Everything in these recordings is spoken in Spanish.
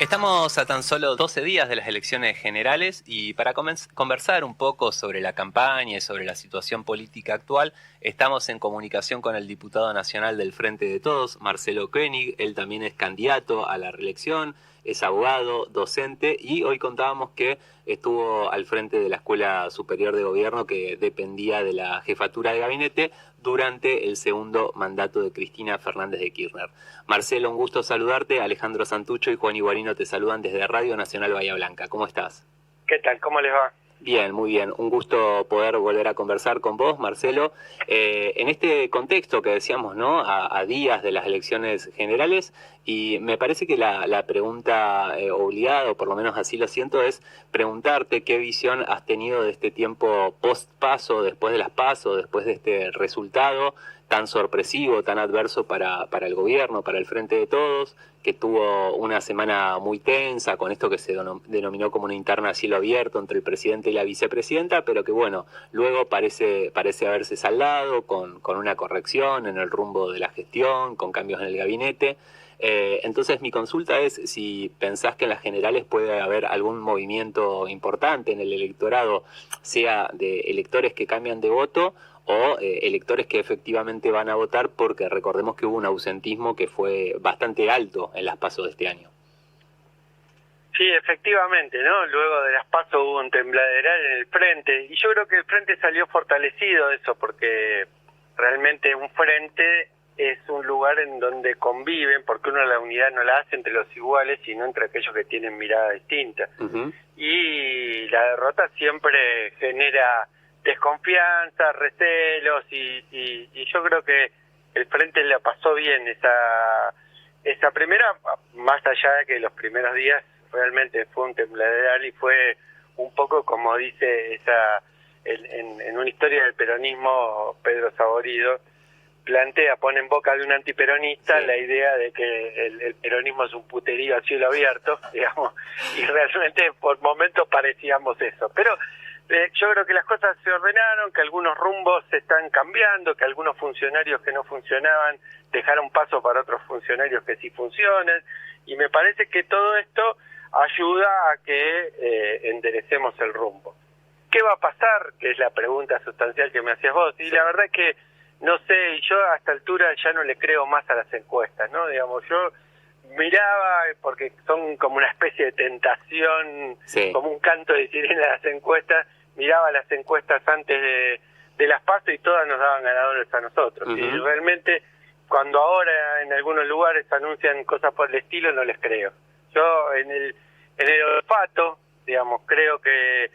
Estamos a tan solo 12 días de las elecciones generales y para conversar un poco sobre la campaña y sobre la situación política actual, estamos en comunicación con el diputado nacional del Frente de Todos, Marcelo Koenig. Él también es candidato a la reelección, es abogado, docente y hoy contábamos que estuvo al frente de la Escuela Superior de Gobierno que dependía de la jefatura de gabinete durante el segundo mandato de Cristina Fernández de Kirchner. Marcelo, un gusto saludarte. Alejandro Santucho y Juan Iguarino te saludan desde Radio Nacional Bahía Blanca. ¿Cómo estás? ¿Qué tal? ¿Cómo les va? Bien, muy bien. Un gusto poder volver a conversar con vos, Marcelo. En este contexto que decíamos, ¿no? A días de las elecciones generales, y me parece que la pregunta obligada, o por lo menos así lo siento, es preguntarte qué visión has tenido de este tiempo post-paso, después de las PASO, después de este resultado tan sorpresivo, tan adverso para el gobierno, para el Frente de Todos, que tuvo una semana muy tensa con esto que se denominó como una interna a cielo abierto entre el presidente y la vicepresidenta, pero que bueno, luego parece haberse saldado con una corrección en el rumbo de la gestión, con cambios en el gabinete. Entonces mi consulta es si pensás que en las generales puede haber algún movimiento importante en el electorado, sea de electores que cambian de voto o electores que efectivamente van a votar, porque recordemos que hubo un ausentismo que fue bastante alto en las PASO de este año. Sí, efectivamente, ¿no? Luego de las PASO hubo un tembladeral en el frente, y yo creo que el frente salió fortalecido de eso, porque realmente un frente es un lugar en donde conviven, porque uno la unidad no la hace entre los iguales, sino entre aquellos que tienen mirada distinta. Y la derrota siempre genera desconfianza, recelos, y yo creo que el frente la pasó bien esa primera, más allá de que los primeros días realmente fue un tembladeral y fue un poco como dice en una historia del peronismo, Pedro Saborido pone en boca de un antiperonista la idea de que el peronismo es un puterío a cielo abierto, digamos, y realmente por momentos parecíamos eso, pero yo creo que las cosas se ordenaron, que algunos rumbos se están cambiando, que algunos funcionarios que no funcionaban dejaron paso para otros funcionarios que sí funcionan, y me parece que todo esto ayuda a que enderecemos el rumbo. ¿Qué va a pasar? Que es la pregunta sustancial que me hacías vos, y la verdad es que no sé, y yo a esta altura ya no le creo más a las encuestas, ¿no? Digamos, yo miraba, porque son como una especie de tentación, como un canto de sirena las encuestas, miraba las encuestas antes de las PASO y todas nos daban ganadores a nosotros. Y realmente, cuando ahora en algunos lugares anuncian cosas por el estilo, no les creo. Yo en el olfato, digamos, creo que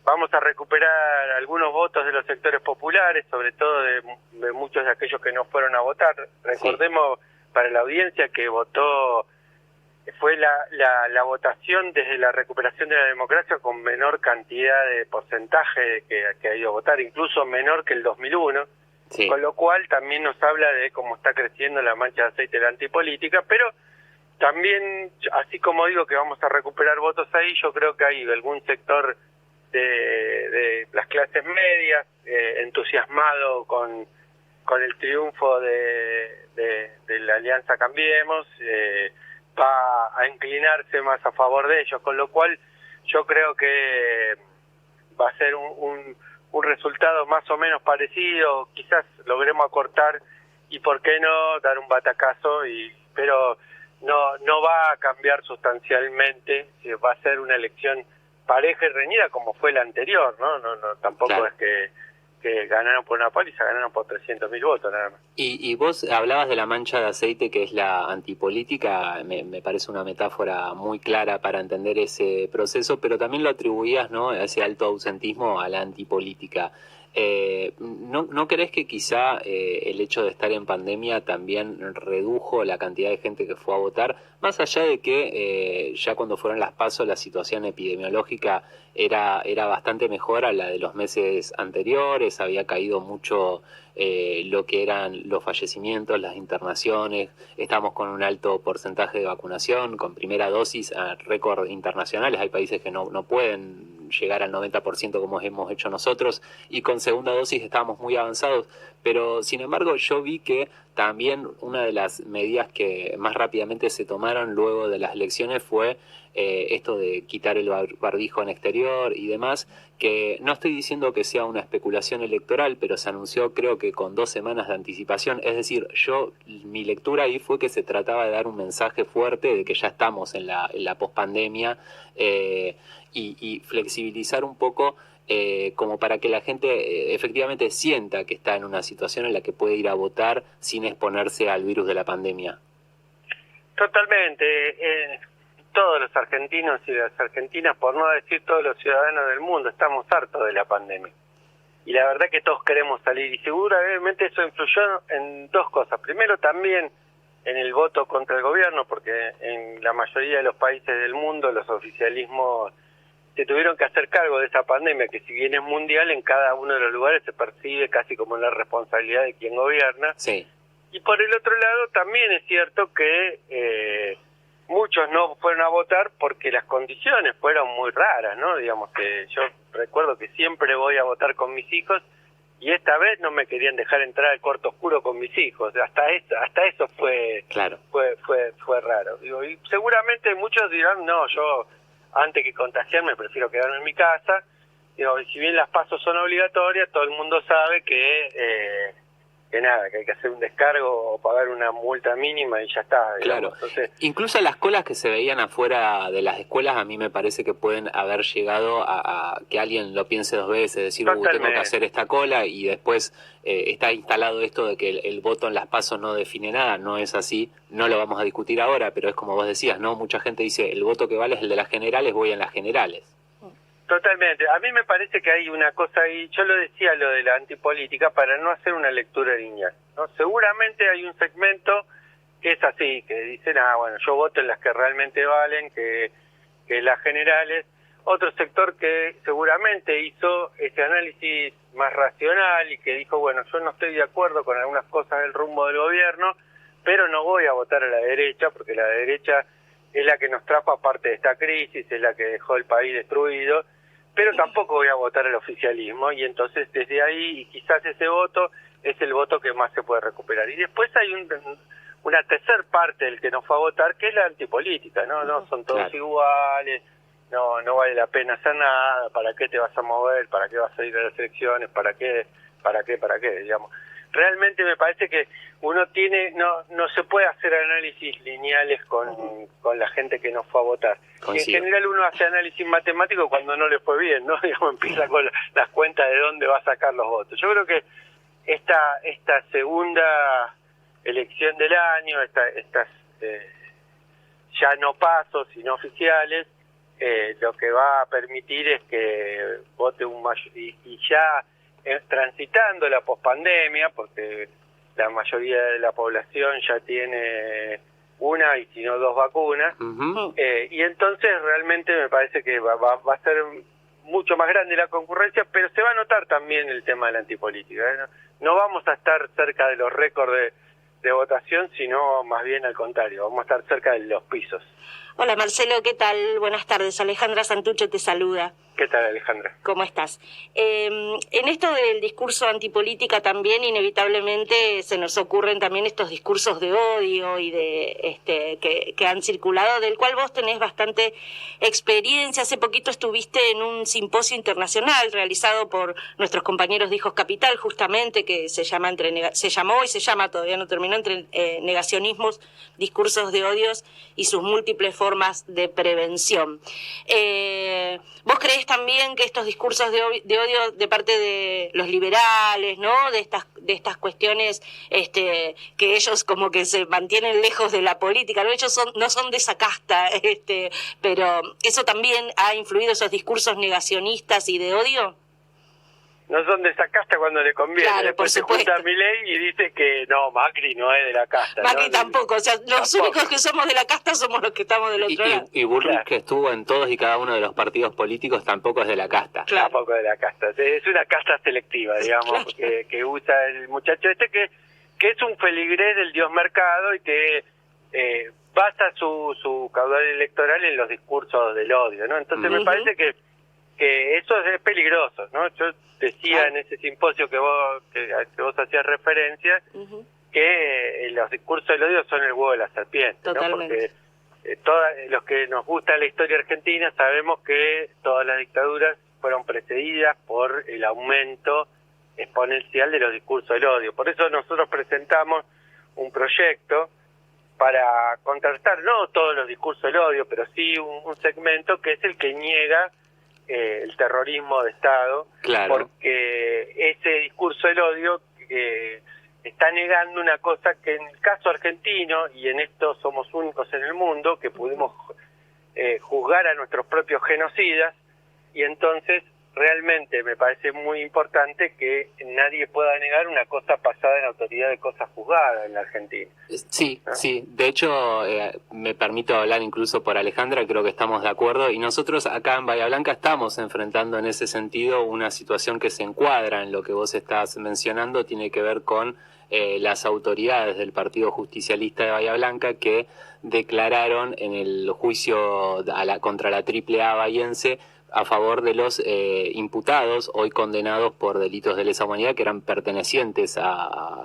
vamos a recuperar algunos votos de los sectores populares, sobre todo de muchos de aquellos que no fueron a votar. Recordemos para la audiencia que votó, fue la votación desde la recuperación de la democracia con menor cantidad de porcentaje que ha ido a votar, incluso menor que el 2001, con lo cual también nos habla de cómo está creciendo la mancha de aceite de la antipolítica, pero también, así como digo que vamos a recuperar votos ahí, yo creo que hay algún sector de las clases medias entusiasmado con el triunfo de la Alianza Cambiemos, va a inclinarse más a favor de ellos, con lo cual yo creo que va a ser un resultado más o menos parecido, quizás logremos acortar y por qué no dar un batacazo, pero no va a cambiar sustancialmente, va a ser una elección pareja y reñida como fue la anterior, no tampoco es que ganaron por una paliza, ganaron por 300.000 votos nada más. Y vos hablabas de la mancha de aceite, que es la antipolítica, me parece una metáfora muy clara para entender ese proceso, pero también lo atribuías, ¿no?, a ese alto ausentismo a la antipolítica. ¿No crees que quizá el hecho de estar en pandemia también redujo la cantidad de gente que fue a votar? Más allá de que ya cuando fueron las PASO la situación epidemiológica era bastante mejor a la de los meses anteriores, había caído mucho lo que eran los fallecimientos, las internaciones, estamos con un alto porcentaje de vacunación, con primera dosis a récord internacionales, hay países que no pueden llegar al 90% como hemos hecho nosotros, y con segunda dosis estábamos muy avanzados, pero sin embargo yo vi que también una de las medidas que más rápidamente se tomaron luego de las elecciones fue esto de quitar el barbijo en exterior y demás, que no estoy diciendo que sea una especulación electoral, pero se anunció creo que con 2 semanas de anticipación. Es decir, mi lectura ahí fue que se trataba de dar un mensaje fuerte de que ya estamos en la pospandemia, y flexibilizar un poco, como para que la gente efectivamente sienta que está en una situación en la que puede ir a votar sin exponerse al virus de la pandemia. Totalmente. Todos los argentinos y las argentinas, por no decir todos los ciudadanos del mundo, estamos hartos de la pandemia. Y la verdad que todos queremos salir. Y seguramente eso influyó en 2 cosas. Primero, también en el voto contra el gobierno, porque en la mayoría de los países del mundo los oficialismos se tuvieron que hacer cargo de esa pandemia, que si bien es mundial, en cada uno de los lugares se percibe casi como la responsabilidad de quien gobierna. Sí. Y por el otro lado, también es cierto que muchos no fueron a votar porque las condiciones fueron muy raras, ¿no? Digamos que yo recuerdo que siempre voy a votar con mis hijos y esta vez no me querían dejar entrar al cuarto oscuro con mis hijos. Hasta eso fue claro. fue raro. Digo, y seguramente muchos dirán, no, yo antes que contagiarme prefiero quedarme en mi casa. Digo, y si bien las pasos son obligatorias, todo el mundo sabe que nada, que hay que hacer un descargo o pagar una multa mínima y ya está. Digamos. Claro. Entonces, incluso las colas que se veían afuera de las escuelas, a mí me parece que pueden haber llegado a que alguien lo piense 2 veces, decir, tengo que hacer esta cola, y después está instalado esto de que el voto en las pasos no define nada. No es así, no lo vamos a discutir ahora, pero es como vos decías, ¿no? Mucha gente dice, el voto que vale es el de las generales, voy en las generales. Totalmente. A mí me parece que hay una cosa ahí, yo lo decía, lo de la antipolítica, para no hacer una lectura lineal, ¿no? Seguramente hay un segmento que es así, que dicen, bueno, yo voto en las que realmente valen, que las generales. Otro sector que seguramente hizo ese análisis más racional y que dijo, bueno, yo no estoy de acuerdo con algunas cosas del rumbo del gobierno, pero no voy a votar a la derecha, porque la derecha es la que nos trajo aparte de esta crisis, es la que dejó el país destruido, pero tampoco voy a votar al oficialismo, y entonces desde ahí, y quizás ese voto es el voto que más se puede recuperar. Y después hay una tercer parte del que no fue a votar, que es la antipolítica, ¿no? No son todos iguales, no vale la pena hacer nada, ¿para qué te vas a mover? ¿Para qué vas a ir a las elecciones? ¿Para qué? Digamos. Realmente me parece que uno no se puede hacer análisis lineales con la gente que no fue a votar. En general uno hace análisis matemático cuando no le fue bien, ¿no? Digamos, empieza con las cuentas de dónde va a sacar los votos. Yo creo que esta segunda elección del año, estas ya no pasos, sino oficiales, lo que va a permitir es que vote un mayor, y ya transitando la pospandemia, porque la mayoría de la población ya tiene una y si no 2 vacunas, y entonces realmente me parece que va a ser mucho más grande la concurrencia, pero se va a notar también el tema de la antipolítica, ¿eh? No vamos a estar cerca de los récords de votación, sino más bien al contrario, vamos a estar cerca de los pisos. Hola Marcelo, ¿qué tal? Buenas tardes, Alejandra Santucho te saluda. ¿Qué tal, Alejandra? ¿Cómo estás? En esto del discurso antipolítica también inevitablemente se nos ocurren también estos discursos de odio y de que han circulado, del cual vos tenés bastante experiencia. Hace poquito estuviste en un simposio internacional realizado por nuestros compañeros de Hijos Capital, justamente, que se llamó y se llama, todavía no terminó, entre negacionismos, discursos de odios y sus múltiples formas de prevención. ¿Vos creés también que estos discursos de odio de parte de los liberales, ¿no? De estas cuestiones que ellos como que se mantienen lejos de la política, ¿no? Ellos no son de esa casta, pero eso también ha influido, esos discursos negacionistas y de odio? No son de esa casta cuando le conviene. Claro, después se junta Milei y dice que no, Macri no es de la casta. Macri ¿no? Tampoco, o sea, los únicos que somos de la casta somos los que estamos del otro lado. Y Bullrich, que estuvo en todos y cada uno de los partidos políticos, tampoco es de la casta. Claro. Tampoco es de la casta. Es una casta selectiva, digamos, claro. que usa el muchacho que es un feligrés del dios mercado y que basa su caudal electoral en los discursos del odio, ¿no? Entonces me parece que eso es peligroso, ¿no? Yo decía en ese simposio que vos hacías referencia, que los discursos del odio son el huevo de la serpiente, Totalmente. ¿no? Porque los que nos gusta la historia argentina sabemos que todas las dictaduras fueron precedidas por el aumento exponencial de los discursos del odio. Por eso nosotros presentamos un proyecto para contrastar no todos los discursos del odio, pero sí un segmento que es el que niega el terrorismo de Estado, Claro. porque ese discurso del odio está negando una cosa que en el caso argentino, y en esto somos únicos en el mundo, que pudimos juzgar a nuestros propios genocidas, y entonces realmente me parece muy importante que nadie pueda negar una cosa pasada en autoridad de cosas juzgadas en la Argentina. Sí, sí. De hecho, me permito hablar incluso por Alejandra, creo que estamos de acuerdo. Y nosotros acá en Bahía Blanca estamos enfrentando en ese sentido una situación que se encuadra en lo que vos estás mencionando, tiene que ver con las autoridades del Partido Justicialista de Bahía Blanca que declararon en el juicio contra la AAA bahiense a favor de los imputados, hoy condenados por delitos de lesa humanidad, que eran pertenecientes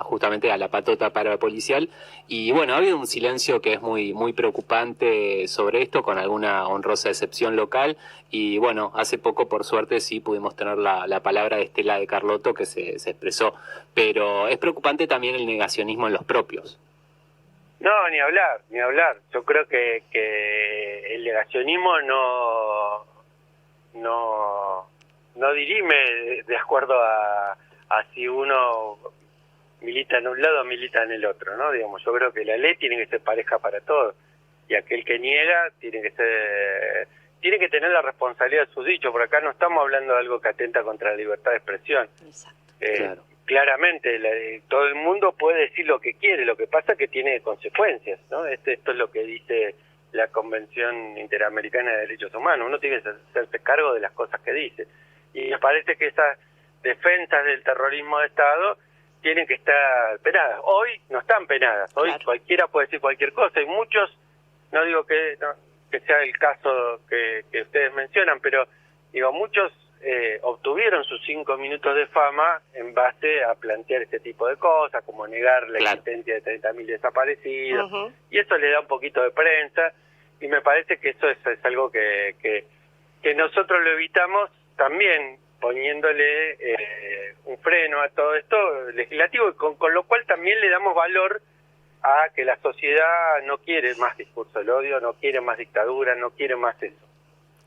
justamente a la patota parapolicial. Y bueno, ha habido un silencio que es muy, muy preocupante sobre esto, con alguna honrosa excepción local. Y bueno, hace poco, por suerte, sí pudimos tener la palabra de Estela de Carlotto, que se expresó. Pero es preocupante también el negacionismo en los propios. No, ni hablar, ni hablar. Yo creo que el negacionismo no dirime de acuerdo a si uno milita en un lado o milita en el otro, ¿no? Digamos, yo creo que la ley tiene que ser pareja para todos, y aquel que niega tiene que tener la responsabilidad de sus dichos, porque acá no estamos hablando de algo que atenta contra la libertad de expresión. Exacto. Claro. Claramente todo el mundo puede decir lo que quiere, lo que pasa es que tiene consecuencias, ¿no? Esto es lo que dice la Convención Interamericana de Derechos Humanos. Uno tiene que hacerse cargo de las cosas que dice. Y me parece que esas defensas del terrorismo de Estado tienen que estar penadas. Hoy no están penadas. Hoy claro, cualquiera puede decir cualquier cosa. Y muchos, no digo que sea el caso que ustedes mencionan, pero digo, muchos obtuvieron sus 5 minutos de fama en base a plantear este tipo de cosas, como negar la claro, existencia de 30.000 desaparecidos, y eso le da un poquito de prensa, y me parece que eso es algo que nosotros lo evitamos también poniéndole un freno a todo esto legislativo, con lo cual también le damos valor a que la sociedad no quiere más discurso del odio, no quiere más dictadura, no quiere más eso.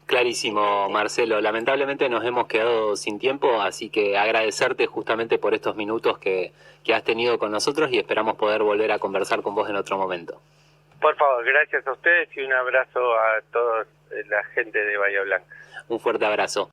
Clarísimo, Marcelo. Lamentablemente nos hemos quedado sin tiempo, así que agradecerte justamente por estos minutos que has tenido con nosotros, y esperamos poder volver a conversar con vos en otro momento. Por favor, gracias a ustedes y un abrazo a toda la gente de Bahía Blanca. Un fuerte abrazo.